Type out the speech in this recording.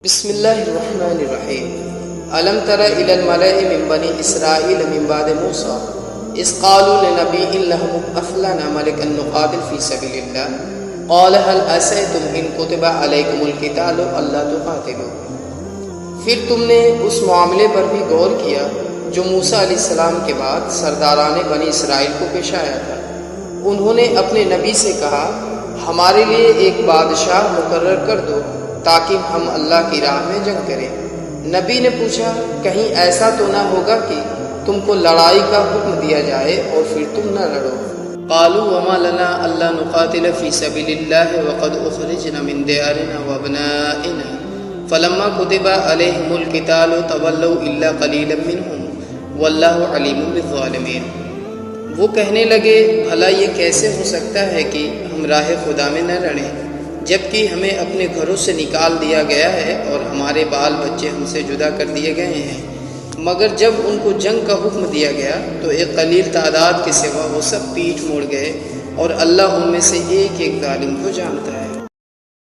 بسم اللہ الرحمن الرحیم الم تر الی الملأ من بنی اسرائیل من بعد موسیٰ اذ قالوا لنبی لهم ابعث لنا ملکا نقاتل فی سبیل اللہ قال هل عصیتم ان کتب علیکم القتال الا تقاتلوا۔ پھر تم نے اس معاملے پر بھی غور کیا جو موسیٰ علیہ السلام کے بعد سرداران بنی اسرائیل کو پیش آیا تھا۔ انہوں نے اپنے نبی سے کہا ہمارے لیے ایک بادشاہ مقرر کر دو تاکہ ہم اللہ کی راہ میں جنگ کریں۔ نبی نے پوچھا کہیں ایسا تو نہ ہوگا کہ تم کو لڑائی کا حکم دیا جائے اور پھر تم نہ لڑو۔ قالوا وما لنا الا نقاتل في سبيل الله وقد اخرجنا من ديارنا وابنائنا فلما كتب عليهم القتال تولوا الا قليلا منهم والله عليم بالظالمين۔ وہ کہنے لگے بھلا یہ کیسے ہو سکتا ہے کہ ہم راہ خدا میں نہ لڑیں جبکہ ہمیں اپنے گھروں سے نکال دیا گیا ہے اور ہمارے بال بچے ہم سے جدا کر دیے گئے ہیں، مگر جب ان کو جنگ کا حکم دیا گیا تو ایک قلیل تعداد کے سوا وہ سب پیٹھ موڑ گئے اور اللہ ان میں سے ایک ایک ظالم کو جانتا ہے۔